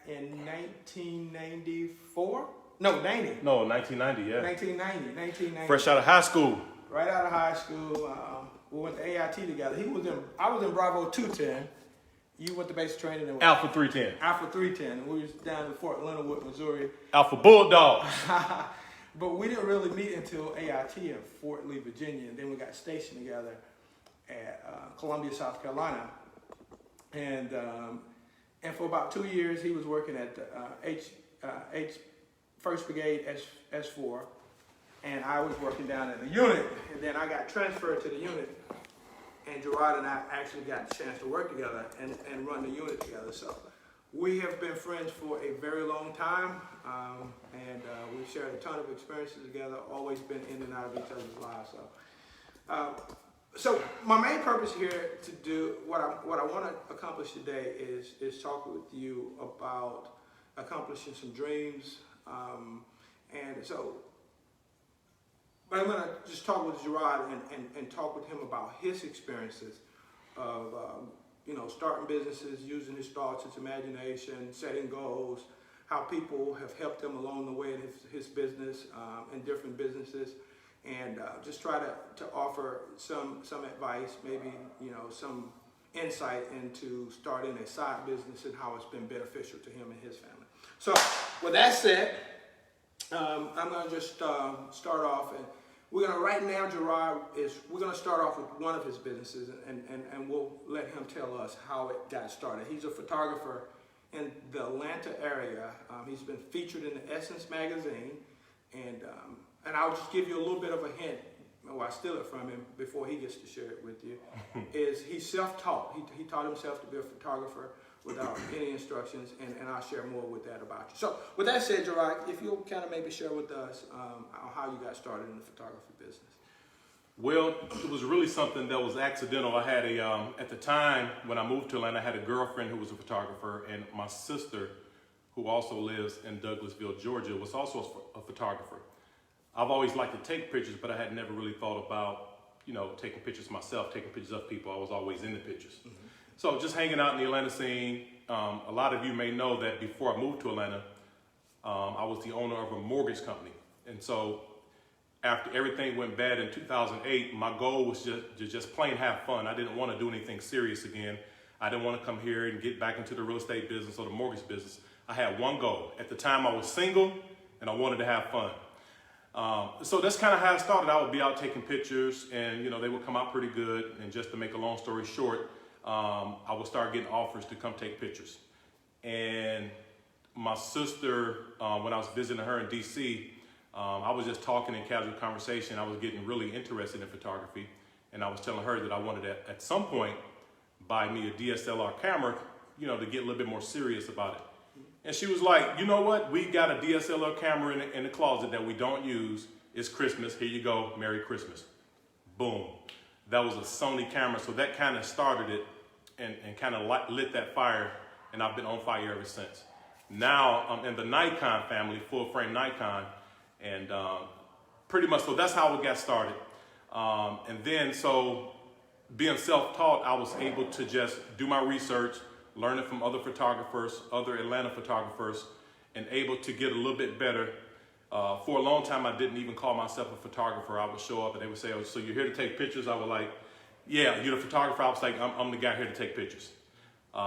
in 1994. No, 90. No, 1990, yeah. 1990. Fresh out of high school. Right out of high school. We went to AIT together. I was in Bravo 210. You went to basic training in what? Alpha 310. Alpha 310. And we was down in Fort Leonard Wood, Missouri. Alpha Bulldog. But we didn't really meet until AIT in Fort Lee, Virginia. And then we got stationed together at Columbia, South Carolina. And for about 2 years, he was working at First Brigade S4, and I was working down in the unit. And then I got transferred to the unit, and Girard and I actually got a chance to work together and run the unit together. So we have been friends for a very long time, and we've shared a ton of experiences together. Always been in and out of each other's lives. So my main purpose here to do what I want to accomplish today is talk with you about accomplishing some dreams, but I'm going to just talk with Girard and talk with him about his experiences of starting businesses, using his thoughts, his imagination, setting goals, how people have helped him along the way in his business and different businesses. And just try to offer some advice, maybe some insight into starting a side business and how it's been beneficial to him and his family. So with that said, I'm going to just start off, and we're going to Girard we're going to start off with one of his businesses, and we'll let him tell us how it got started. He's a photographer in the Atlanta area. He's been featured in the Essence magazine, and I'll just give you a little bit of a hint, I steal it from him before he gets to share it with you, is he's self-taught. He taught himself to be a photographer without any instructions, and I'll share more with that about you. So with that said, Girard, if you'll kind of maybe share with us how you got started in the photography business. Well, it was really something that was accidental. I had at the time when I moved to Atlanta, I had a girlfriend who was a photographer, and my sister, who also lives in Douglasville, Georgia, was also a photographer. I've always liked to take pictures, but I had never really thought about, taking pictures myself, taking pictures of people. I was always in the pictures. Mm-hmm. So just hanging out in the Atlanta scene. A lot of you may know that before I moved to Atlanta, I was the owner of a mortgage company. And so after everything went bad in 2008, my goal was just plain have fun. I didn't want to do anything serious again. I didn't want to come here and get back into the real estate business or the mortgage business. I had one goal. At the time I was single and I wanted to have fun. So that's kind of how it started. I would be out taking pictures, and they would come out pretty good. And just to make a long story short, I would start getting offers to come take pictures. And my sister, when I was visiting her in DC, I was just talking in casual conversation. I was getting really interested in photography, and I was telling her that I wanted to, at some point, buy me a DSLR camera, to get a little bit more serious about it. And she was like, you know what? We got a DSLR camera in the closet that we don't use. It's Christmas. Here you go. Merry Christmas. Boom. That was a Sony camera. So that kind of started it and kind of lit that fire. And I've been on fire ever since. Now I'm in the Nikon family, full frame Nikon. And pretty much, so that's how it got started. And then, so being self-taught, I was able to just do my research, learning from other photographers, other Atlanta photographers, and able to get a little bit better. For a long time, I didn't even call myself a photographer. I would show up and they would say, oh, so you're here to take pictures? I was like, yeah, you're the photographer. I was like, I'm the guy here to take pictures.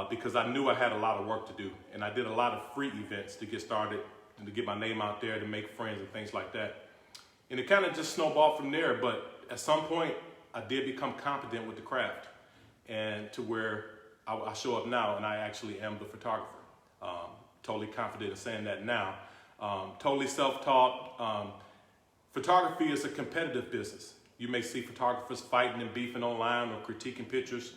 Because I knew I had a lot of work to do. And I did a lot of free events to get started and to get my name out there, to make friends and things like that. And it kind of just snowballed from there. But at some point, I did become competent with the craft, and to where I show up now and I actually am the photographer. Totally confident in saying that now. Totally self-taught. Photography is a competitive business. You may see photographers fighting and beefing online or critiquing pictures.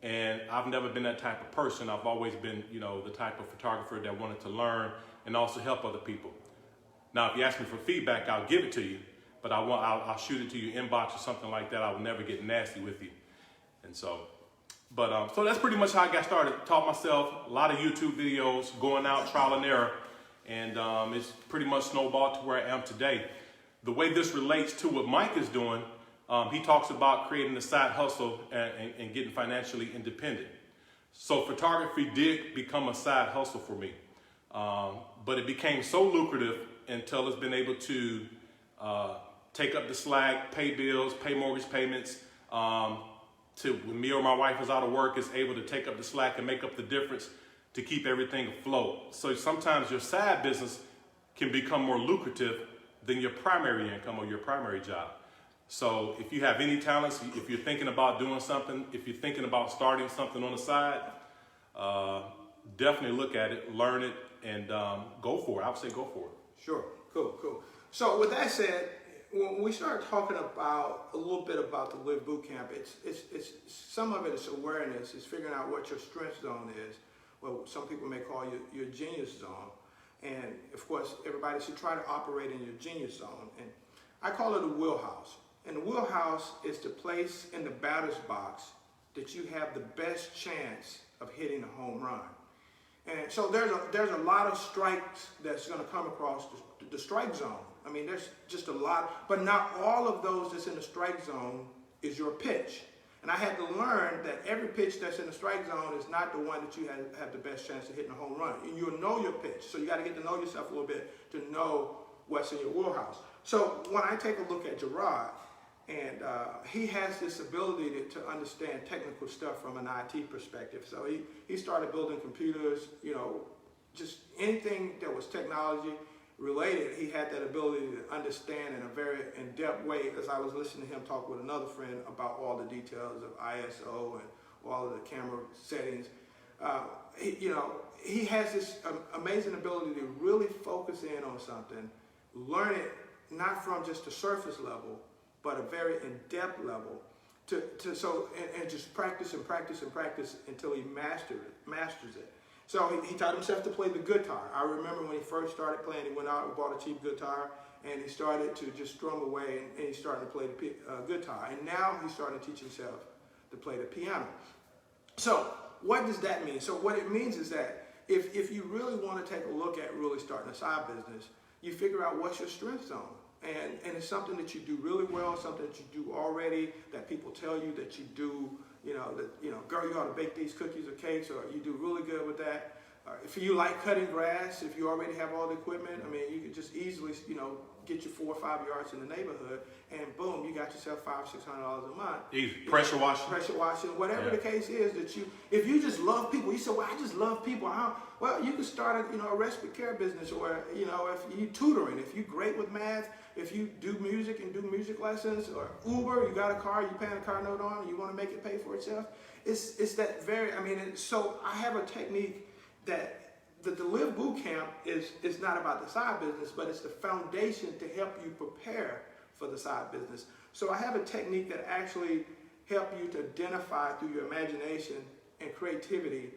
And I've never been that type of person. I've always been, the type of photographer that wanted to learn and also help other people. Now, if you ask me for feedback, I'll give it to you, but I'll shoot it to you inbox or something like that. I will never get nasty with you. And so, so that's pretty much how I got started. Taught myself a lot of YouTube videos, going out, trial and error, and it's pretty much snowballed to where I am today. The way this relates to what Mike is doing, he talks about creating a side hustle and getting financially independent. So photography did become a side hustle for me. But it became so lucrative until it's been able to take up the slack, pay bills, pay mortgage payments. To when me or my wife is out of work, is able to take up the slack and make up the difference to keep everything afloat. So sometimes your side business can become more lucrative than your primary income or your primary job. So if you have any talents, if you're thinking about doing something, if you're thinking about starting something on the side, definitely look at it, learn it, and go for it. I would say go for it. Sure, cool. So with that said, when we start talking about a little bit about the Live Boot Camp, it's some of it is awareness, it's figuring out what your strength zone is, what some people may call your genius zone. And of course, everybody should try to operate in your genius zone. And I call it a wheelhouse. And the wheelhouse is the place in the batter's box that you have the best chance of hitting a home run. And so there's a lot of strikes that's going to come across the strike zone. I mean, there's just a lot, but not all of those that's in the strike zone is your pitch. And I had to learn that every pitch that's in the strike zone is not the one that you have the best chance of hitting a home run. And you'll know your pitch. So you got to get to know yourself a little bit to know what's in your wheelhouse. So when I take a look at Girard, and he has this ability to understand technical stuff from an IT perspective. So he started building computers, just anything that was technology related, he had that ability to understand in a very in-depth way, as I was listening to him talk with another friend about all the details of ISO and all of the camera settings. He has this amazing ability to really focus in on something, learn it not from just the surface level, but a very in-depth level, and just practice until he masters it. So he taught himself to play the guitar. I remember when he first started playing, he went out and bought a cheap guitar, and he started to just strum away, and he started to play the guitar. And now he's starting to teach himself to play the piano. So what does that mean? So what it means is that if you really want to take a look at really starting a side business, you figure out what's your strength zone. And it's something that you do really well, something that you do already, that people tell you that you do, girl, you ought to bake these cookies or cakes, or you do really good with that. If you like cutting grass, if you already have all the equipment, I mean, you could just easily, get your 4 or 5 yards in the neighborhood, and boom, you got yourself $500-600 a month. Easy. Pressure washing, whatever the case is that if you just love people, you say, well, I just love people. Well, you could start a respite care business, or if you tutoring, if you're great with math, if you do music and do music lessons, or Uber, you got a car, you paying a car note on, and you want to make it pay for itself. It's that very, so I have a technique that the Live Boot Camp is not about the side business, but it's the foundation to help you prepare for the side business. So I have a technique that actually help you to identify through your imagination and creativity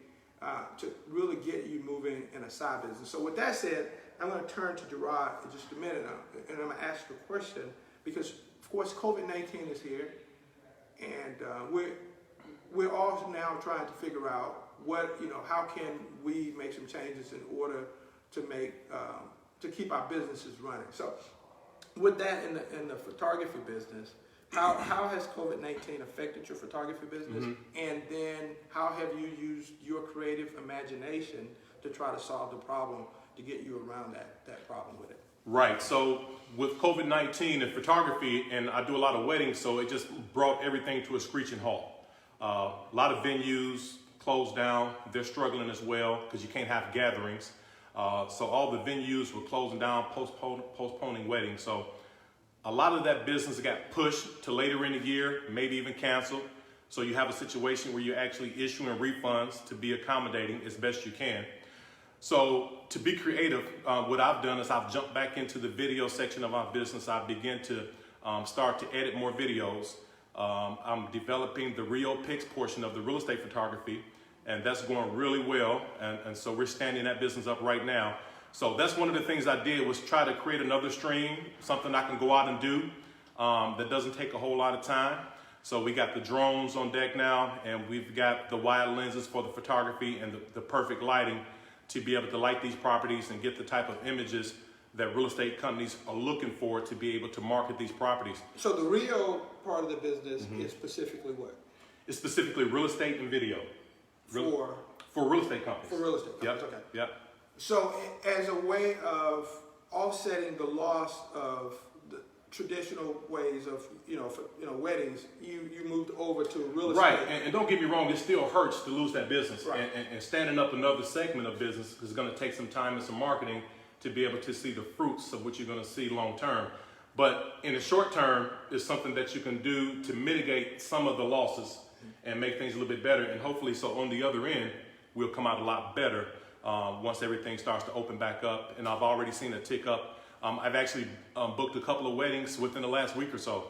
to really get you moving in a side business. So with that said, I'm going to turn to Girard in just a minute, and I'm going to ask a question, because of course COVID-19 is here, and we're all now trying to figure out how can we make some changes in order to to keep our businesses running. So with that in the photography business, how has COVID-19 affected your photography business? Mm-hmm. And then how have you used your creative imagination to try to solve the problem, to get you around that problem with it? Right. So with COVID-19 and photography, and I do a lot of weddings, so it just brought everything to a screeching halt. A lot of venues closed down. They're struggling as well because you can't have gatherings. So all the venues were closing down, postponing weddings. So a lot of that business got pushed to later in the year, maybe even canceled. So you have a situation where you're actually issuing refunds to be accommodating as best you can. So to be creative, what I've done is I've jumped back into the video section of our business. I begin to start to edit more videos. I'm developing the Rio Pics portion of the real estate photography, and that's going really well. And so we're standing that business up right now. So that's one of the things I did, was try to create another stream, something I can go out and do that doesn't take a whole lot of time. So we got the drones on deck now, and we've got the wide lenses for the photography and the perfect lighting to be able to light these properties and get the type of images that real estate companies are looking for to be able to market these properties. So the Rio part of the business is specifically what? It's specifically real estate and video. For real estate companies. For real estate companies, Yep. okay. Yep. So as a way of offsetting the loss of the traditional ways of, weddings, you moved over to real estate. Right, and don't get me wrong, it still hurts to lose that business. Right. And standing up another segment of business is going to take some time and some marketing to be able to see the fruits of what you're going to see long term. But in the short term, it's something that you can do to mitigate some of the losses and make things a little bit better. And hopefully, so on the other end, we'll come out a lot better once everything starts to open back up. And I've already seen a tick up. I've actually booked a couple of weddings within the last week or so.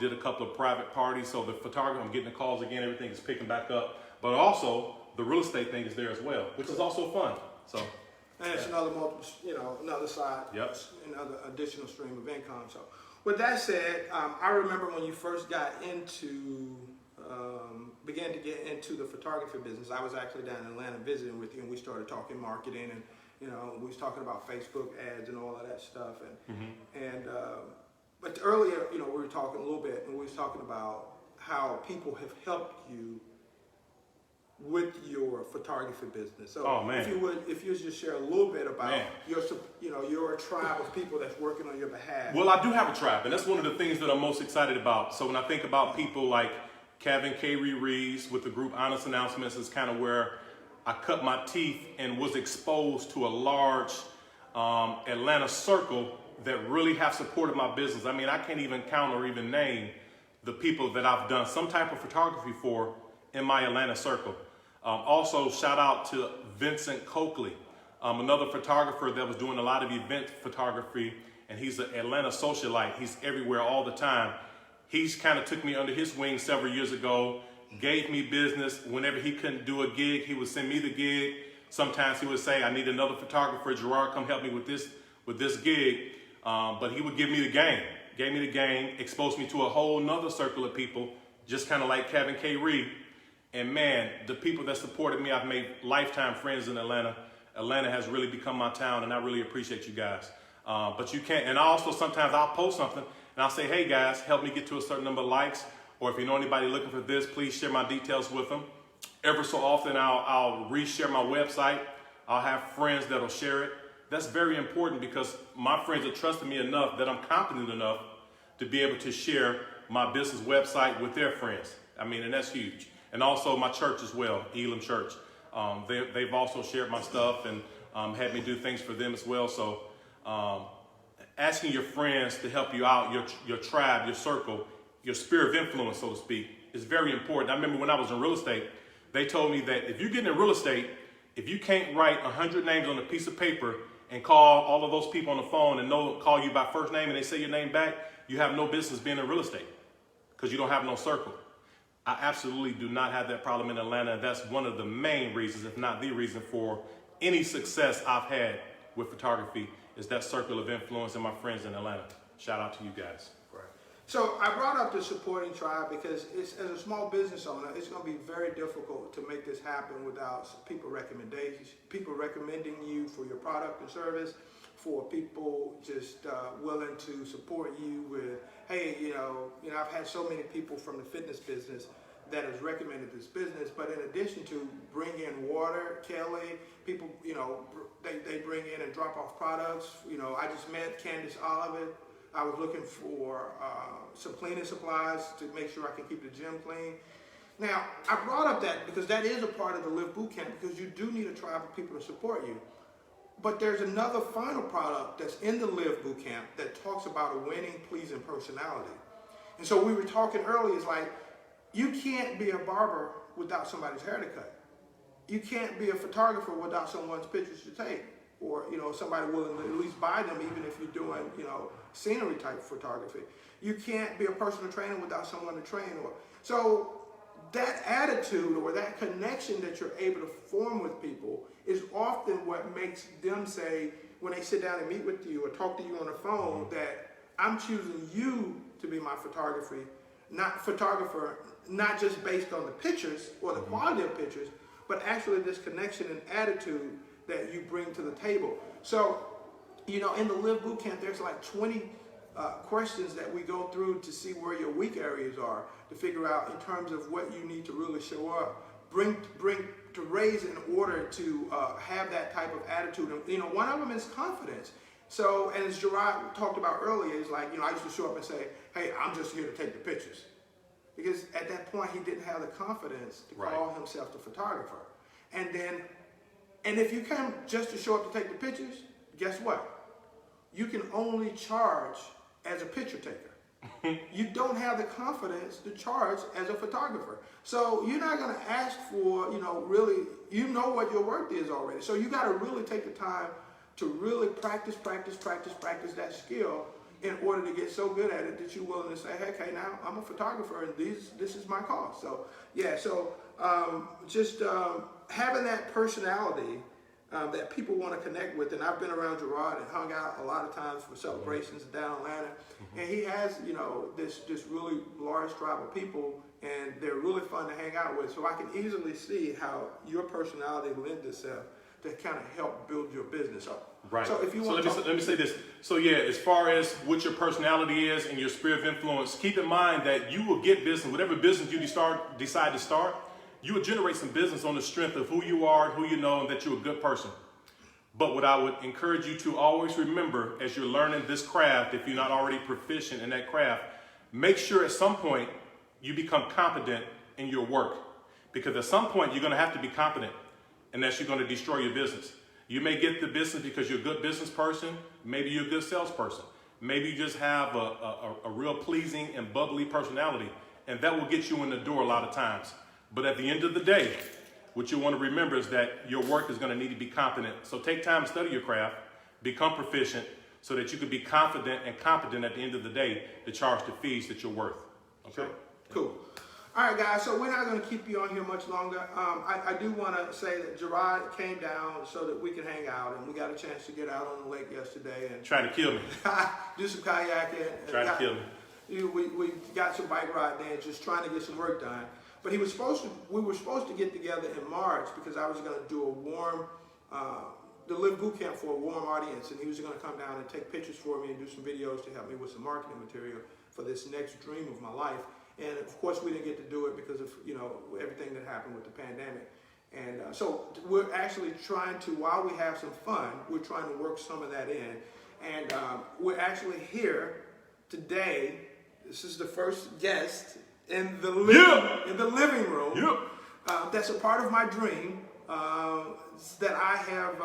Did a couple of private parties. So the photography, I'm getting the calls again. Everything is picking back up. But also, the real estate thing is there as well, which is also fun. So. And it's another another side, Yep. Another additional stream of income. So, with that said, I remember when you first began to get into the photography business. I was actually down in Atlanta visiting with you, and we started talking marketing, and we was talking about Facebook ads and all of that stuff. And but earlier, we were talking a little bit, and we was talking about how people have helped you with your photography business. So Oh, man. if you just share a little bit about your tribe of people that's working on your behalf. Well, I do have a tribe, and that's one of the things that I'm most excited about. So when I think about people like Kevin K. Reeves with the group Honest Announcements, is kind of where I cut my teeth and was exposed to a large Atlanta circle that really have supported my business. I mean, I can't even count or even name the people that I've done some type of photography for in my Atlanta circle. Also, shout out to Vincent Coakley, another photographer that was doing a lot of event photography, and he's an Atlanta socialite. He's everywhere all the time. He's kind of took me under his wing several years ago, gave me business. Whenever he couldn't do a gig, he would send me the gig. Sometimes he would say, I need another photographer, Girard, come help me with this gig. But he would give me the game, exposed me to a whole nother circle of people, just kind of like Kevin K. Reed. And man, the people that supported me, I've made lifetime friends in Atlanta. Atlanta has really become my town, and I really appreciate you guys. But you can't, and also sometimes I'll post something, and I'll say, hey guys, help me get to a certain number of likes, or if you know anybody looking for this, please share my details with them. Ever so often, I'll reshare my website. I'll have friends that'll share it. That's very important because my friends are trusting me enough that I'm confident enough to be able to share my business website with their friends. I mean, and that's huge. And also my church as well, Elam Church. They've also shared my stuff and had me do things for them as well. So asking your friends to help you out, your tribe, your circle, your sphere of influence, so to speak, is very important. I remember when I was in real estate, they told me that if you get in real estate, if you can't write 100 names on a piece of paper and call all of those people on the phone and call you by first name and they say your name back, you have no business being in real estate because you don't have no circle. I absolutely do not have that problem in Atlanta, and that's one of the main reasons, if not the reason, for any success I've had with photography is that circle of influence and my friends in Atlanta. Shout out to you guys. Right. So I brought up the supporting tribe because as a small business owner, it's going to be very difficult to make this happen without people recommending you for your product and service, for people just willing to support you with, hey, I've had so many people from the fitness business that has recommended this business, but in addition to bring in water, Kelly, people, they bring in and drop off products. I just met Candace Oliver. I was looking for some cleaning supplies to make sure I can keep the gym clean. Now, I brought up that because that is a part of the Live Bootcamp, because you do need a tribe of people to support you. But there's another final product that's in the Live Bootcamp that talks about a winning, pleasing personality. And so we were talking earlier, it's like, you can't be a barber without somebody's hair to cut. You can't be a photographer without someone's pictures to take, or somebody willing to at least buy them, even if you're doing scenery type photography. You can't be a personal trainer without someone to train. So that attitude or that connection that you're able to form with people is often what makes them say, when they sit down and meet with you or talk to you on the phone, that I'm choosing you to be my photographer, not just based on the pictures or the quality of pictures, but actually this connection and attitude that you bring to the table. So, in the Live Bootcamp, there's like 20 questions that we go through to see where your weak areas are, to figure out in terms of what you need to really show up, bring to raise in order to have that type of attitude. And, you know, one of them is confidence. So, and as Girard talked about earlier, is like, you know, I used to show up and say, hey, I'm just here to take the pictures. Because at that point, he didn't have the confidence to call himself the photographer. And if you come just to show up to take the pictures, guess what? You can only charge as a picture taker. You don't have the confidence to charge as a photographer. So you're not going to ask for, you know, really, you know what your worth is already. So you got to really take the time to really practice that skill in order to get so good at it that you're willing to say, hey, okay, now I'm a photographer and this is my cost. So yeah, so just having that personality that people want to connect with. And I've been around Girard and hung out a lot of times for celebrations down in Atlanta. And he has, you know, this really large tribe of people, and they're really fun to hang out with. So I can easily see how your personality lends itself to kind of help build your business up. Right. So if you want let me say this. So yeah, as far as what your personality is and your sphere of influence, keep in mind that you will get business, whatever business you decide to start, you will generate some business on the strength of who you are, who you know, and that you're a good person. But what I would encourage you to always remember as you're learning this craft, if you're not already proficient in that craft, make sure at some point you become competent in your work. Because at some point you're going to have to be competent, and that's you're going to destroy your business. You may get the business because you're a good business person. Maybe you're a good salesperson. Maybe you just have a real pleasing and bubbly personality, and that will get you in the door a lot of times. But at the end of the day, what you want to remember is that your work is going to need to be competent. So take time to study your craft, become proficient, so that you can be confident and competent at the end of the day to charge the fees that you're worth. Okay? Sure. Cool. All right, guys, so we're not going to keep you on here much longer. I do want to say that Girard came down so that we could hang out, and we got a chance to get out on the lake yesterday and Try to kill me. do some kayaking. Try to kill me. We got some bike riding and just trying to get some work done. But we were supposed to get together in March because I was going to do the Live Boot Camp for a warm audience, and he was going to come down and take pictures for me and do some videos to help me with some marketing material for this next dream of my life. And of course, we didn't get to do it because of, you know, everything that happened with the pandemic. And so we're actually trying to, while we have some fun, we're trying to work some of that in. And we're actually here today. This is the first guest in the living room. That's a part of my dream that I have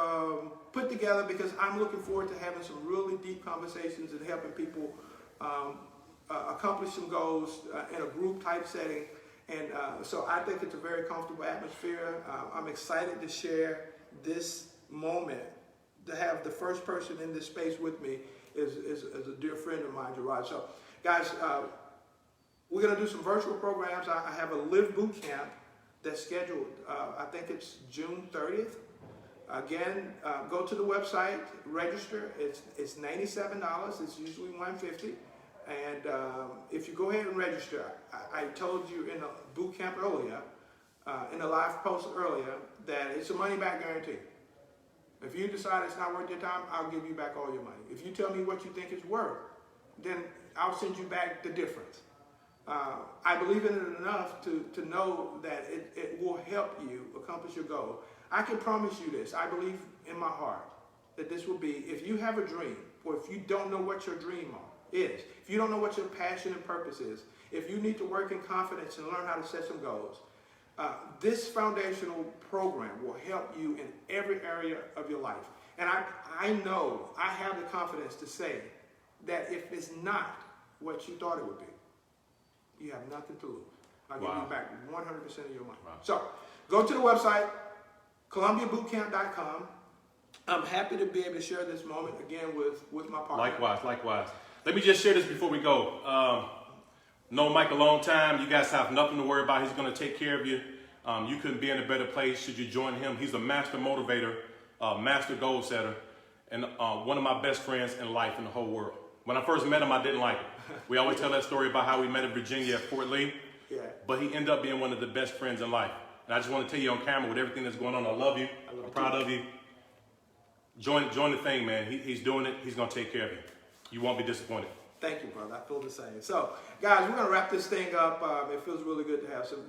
put together because I'm looking forward to having some really deep conversations and helping people accomplish some goals in a group type setting. And so I think it's a very comfortable atmosphere. I'm excited to share this moment. To have the first person in this space with me is a dear friend of mine, Girard. So guys, we're going to do some virtual programs. I have a Live Boot Camp that's scheduled. I think it's June 30th. Again, go to the website, register. It's $97. It's usually $150. And if you go ahead and register, I told you in the boot camp earlier, in the live post earlier, that it's a money-back guarantee. If you decide it's not worth your time, I'll give you back all your money. If you tell me what you think it's worth, then I'll send you back the difference. I believe in it enough to know that it will help you accomplish your goal. I can promise you this. I believe in my heart that this will be, if you have a dream, or if you don't know what your dream is, if you don't know what your passion and purpose is, if you need to work in confidence and learn how to set some goals, this foundational program will help you in every area of your life. And I know I have the confidence to say that if it's not what you thought it would be, you have nothing to lose. I'll give you back 100% of your money. Wow. So go to the website, ColumbiaBootCamp.com. I'm happy to be able to share this moment again with my partner. Likewise. Let me just share this before we go. Know Mike a long time. You guys have nothing to worry about. He's going to take care of you. You couldn't be in a better place should you join him. He's a master motivator, master goal setter, and one of my best friends in life in the whole world. When I first met him, I didn't like him. We always tell that story about how we met in Virginia at Fort Lee. Yeah. But he ended up being one of the best friends in life. And I just want to tell you on camera with everything that's going on, I love you. I'm proud of you. Join the thing, man. He's doing it. He's going to take care of you. You won't be disappointed. Thank you, brother. I feel the same. So, guys, we're going to wrap this thing up. It feels really good to have some,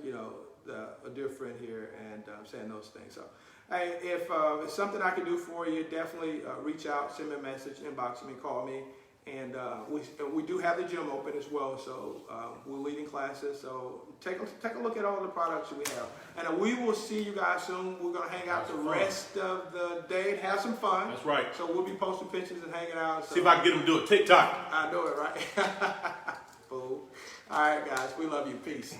a dear friend here and saying those things. So, hey, if it's something I can do for you, definitely reach out, send me a message, inbox me, call me. And we do have the gym open as well, so we're leading classes. So take a look at all the products we have, and we will see you guys soon. We're gonna hang out the rest of the day and have some fun. That's right. So we'll be posting pictures and hanging out. So see if I can get them to do a TikTok. I know it, right? Fool. All right, guys, we love you. Peace.